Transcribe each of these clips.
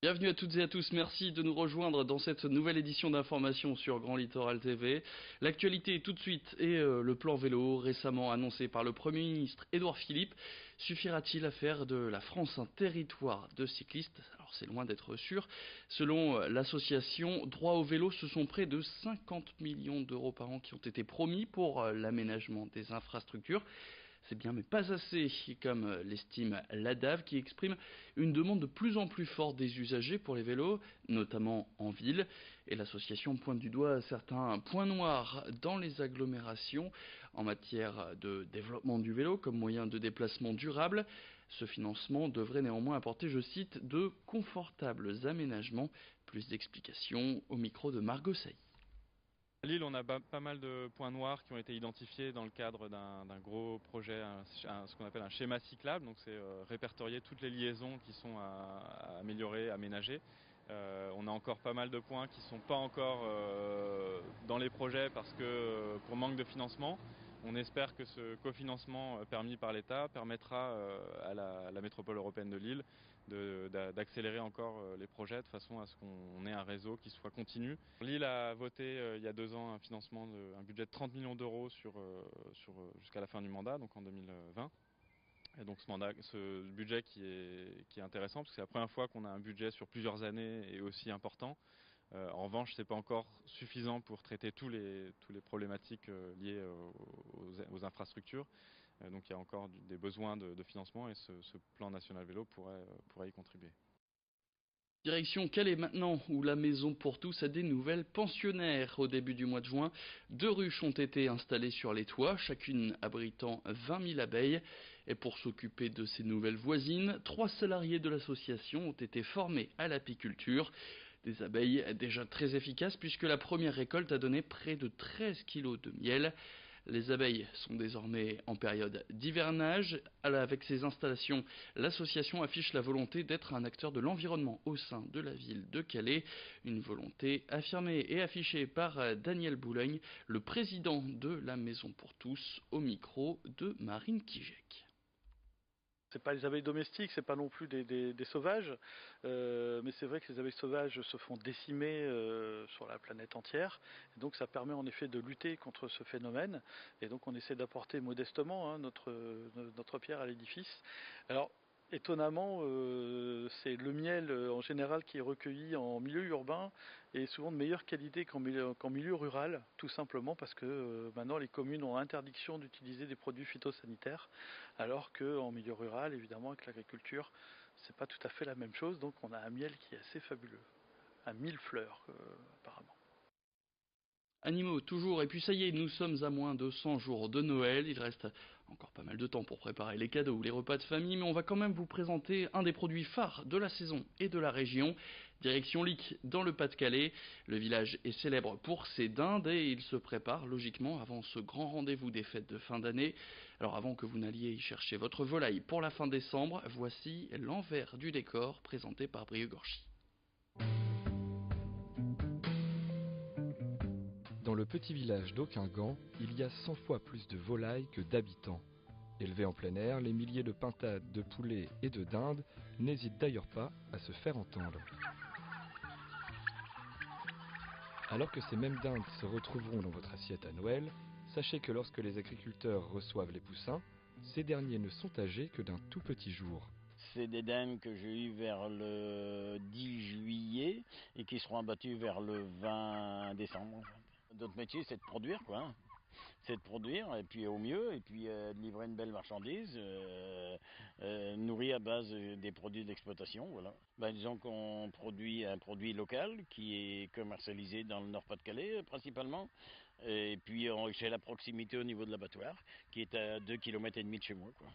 Bienvenue à toutes et à tous, merci de nous rejoindre dans cette nouvelle édition d'information sur Grand Littoral TV. L'actualité tout de suite et le plan vélo récemment annoncé par le Premier ministre Édouard Philippe. Suffira-t-il à faire de la France un territoire de cyclistes? Alors c'est loin d'être sûr. Selon l'association Droit au vélo, ce sont près de 50 millions d'euros par an qui ont été promis pour l'aménagement des infrastructures. C'est bien mais pas assez, comme l'estime l'ADAV qui exprime une demande de plus en plus forte des usagers pour les vélos, notamment en ville. Et l'association pointe du doigt certains points noirs dans les agglomérations en matière de développement du vélo comme moyen de déplacement durable. Ce financement devrait néanmoins apporter, je cite, de confortables aménagements. Plus d'explications au micro de Margot Sailly. À Lille, on a pas mal de points noirs qui ont été identifiés dans le cadre d'un gros projet, ce qu'on appelle un schéma cyclable. Donc c'est répertorier toutes les liaisons qui sont à améliorer, aménager. On a encore pas mal de points qui ne sont pas encore dans les projets parce que pour manque de financement. On espère que ce cofinancement permis par l'État permettra à la métropole européenne de Lille d'accélérer encore les projets de façon à ce qu'on ait un réseau qui soit continu. Lille a voté il y a 2 ans un financement, un budget de 30 millions d'euros jusqu'à la fin du mandat, donc en 2020. Et donc ce budget qui est intéressant parce que c'est la première fois qu'on a un budget sur plusieurs années et aussi important. En revanche, ce n'est pas encore suffisant pour traiter tous les problématiques liées aux infrastructures. Donc il y a encore des besoins de financement et ce plan national vélo pourrait y contribuer. Direction Calais maintenant, où la Maison pour tous a des nouvelles pensionnaires. Au début du mois de juin, 2 ruches ont été installées sur les toits, chacune abritant 20 000 abeilles. Et pour s'occuper de ces nouvelles voisines, 3 salariés de l'association ont été formés à l'apiculture. Des abeilles déjà très efficaces puisque la première récolte a donné près de 13 kilos de miel. Les abeilles sont désormais en période d'hivernage. Avec ces installations, l'association affiche la volonté d'être un acteur de l'environnement au sein de la ville de Calais. Une volonté affirmée et affichée par Daniel Boulogne, le président de la Maison pour tous, au micro de Marine Kijek. C'est pas les abeilles domestiques, c'est pas non plus des sauvages, mais c'est vrai que les abeilles sauvages se font décimer sur la planète entière. Et donc ça permet en effet de lutter contre ce phénomène. Et donc on essaie d'apporter modestement notre pierre à l'édifice. Alors étonnamment, c'est le miel en général qui est recueilli en milieu urbain et souvent de meilleure qualité qu'en milieu rural, tout simplement parce que maintenant les communes ont interdiction d'utiliser des produits phytosanitaires, alors qu'en milieu rural, évidemment, avec l'agriculture, c'est pas tout à fait la même chose. Donc on a un miel qui est assez fabuleux, un mille fleurs apparemment. Animaux, toujours. Et puis ça y est, nous sommes à moins de 100 jours de Noël. Il reste encore pas mal de temps pour préparer les cadeaux ou les repas de famille, mais on va quand même vous présenter un des produits phares de la saison et de la région. Direction Lic, dans le Pas-de-Calais. Le village est célèbre pour ses dindes et il se prépare logiquement avant ce grand rendez-vous des fêtes de fin d'année. Alors avant que vous n'alliez y chercher votre volaille pour la fin décembre, voici l'envers du décor présenté par Brieux Gorchy. Dans le petit village d'Auquingan, il y a 100 fois plus de volailles que d'habitants. Élevés en plein air, les milliers de pintades, de poulets et de dindes n'hésitent d'ailleurs pas à se faire entendre. Alors que ces mêmes dindes se retrouveront dans votre assiette à Noël, sachez que lorsque les agriculteurs reçoivent les poussins, ces derniers ne sont âgés que d'un tout petit jour. C'est des dindes que j'ai eues vers le 10 juillet et qui seront abattues vers le 20 décembre. En fait. Notre métier, c'est de produire, quoi. Hein. C'est de produire, et puis au mieux, et puis de livrer une belle marchandise, nourrie à base des produits d'exploitation, voilà. Disons qu'on produit un produit local qui est commercialisé dans le Nord-Pas-de-Calais principalement, et puis j'ai la proximité au niveau de l'abattoir, qui est à 2,5 km de chez moi, quoi.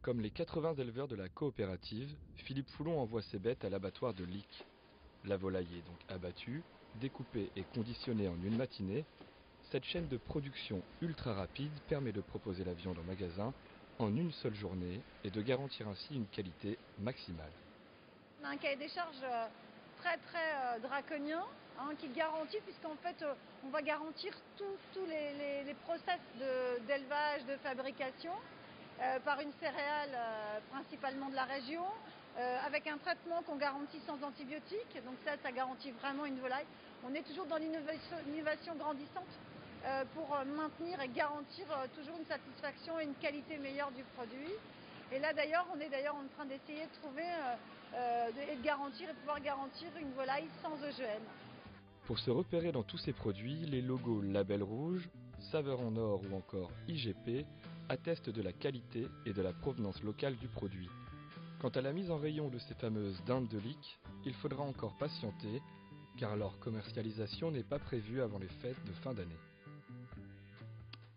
Comme les 80 éleveurs de la coopérative, Philippe Foulon envoie ses bêtes à l'abattoir de Lic. La volaille est donc abattue, découpée et conditionnée en une matinée. Cette chaîne de production ultra rapide permet de proposer la viande en magasin en une seule journée et de garantir ainsi une qualité maximale. On a un cahier des charges très draconien qui garantit, puisqu'en fait on va garantir tous les process d'élevage, de fabrication par une céréale principalement de la région. avec un traitement qu'on garantit sans antibiotiques. Donc ça garantit vraiment une volaille. On est toujours dans l'innovation grandissante pour maintenir et garantir toujours une satisfaction et une qualité meilleure du produit. Et là d'ailleurs, on est en train d'essayer de trouver et de garantir et de pouvoir garantir une volaille sans OGM. Pour se repérer dans tous ces produits, les logos Label Rouge, Saveur en Or ou encore IGP attestent de la qualité et de la provenance locale du produit. Quant à la mise en rayon de ces fameuses dindes de Lick, il faudra encore patienter car leur commercialisation n'est pas prévue avant les fêtes de fin d'année.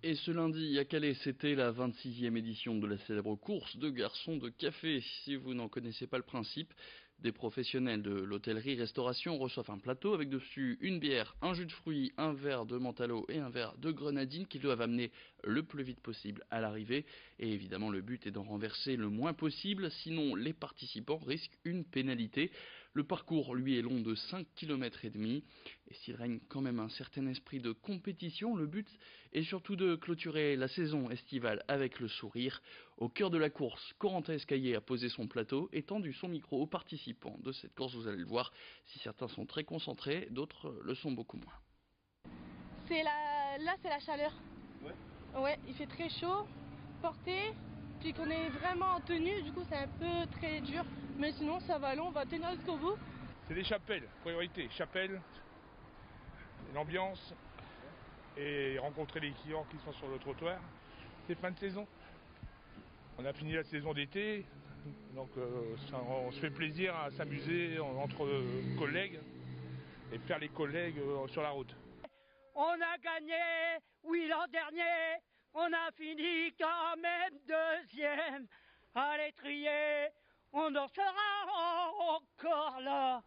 Et ce lundi à Calais, c'était la 26e édition de la célèbre course de garçons de café. Si vous n'en connaissez pas le principe, des professionnels de l'hôtellerie-restauration reçoivent un plateau avec dessus une bière, un jus de fruits, un verre de mentalo et un verre de grenadine qu'ils doivent amener le plus vite possible à l'arrivée. Et évidemment, le but est d'en renverser le moins possible, sinon les participants risquent une pénalité. Le parcours, lui, est long de 5,5 km. Et s'il règne quand même un certain esprit de compétition, le but est surtout de clôturer la saison estivale avec le sourire. Au cœur de la course, Corentin Escaillé a posé son plateau et tendu son micro aux participants de cette course. Vous allez le voir, si certains sont très concentrés, d'autres le sont beaucoup moins. Là, c'est la chaleur. Ouais, il fait très chaud, porté, puis qu'on est vraiment en tenue, du coup c'est un peu très dur. Mais sinon ça va aller, on va tenir jusqu'au bout. C'est des chapelles, priorité, chapelles, l'ambiance et rencontrer les clients qui sont sur le trottoir. C'est fin de saison. On a fini la saison d'été, donc on se fait plaisir à s'amuser entre collègues et faire les collègues sur la route. On a gagné, oui l'an dernier, on a fini quand même deuxième. Allez trier, on en sera encore là.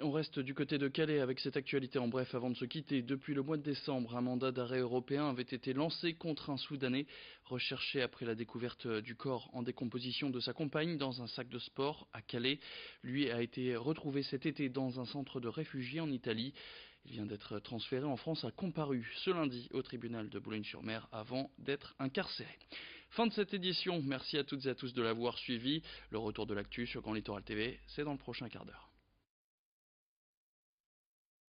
On reste du côté de Calais avec cette actualité en bref avant de se quitter. Depuis le mois de décembre, un mandat d'arrêt européen avait été lancé contre un Soudanais recherché après la découverte du corps en décomposition de sa compagne dans un sac de sport à Calais. Lui a été retrouvé cet été dans un centre de réfugiés en Italie. Il vient d'être transféré en France, a comparu ce lundi au tribunal de Boulogne-sur-Mer avant d'être incarcéré. Fin de cette édition, merci à toutes et à tous de l'avoir suivi. Le retour de l'actu sur Grand Littoral TV, c'est dans le prochain quart d'heure.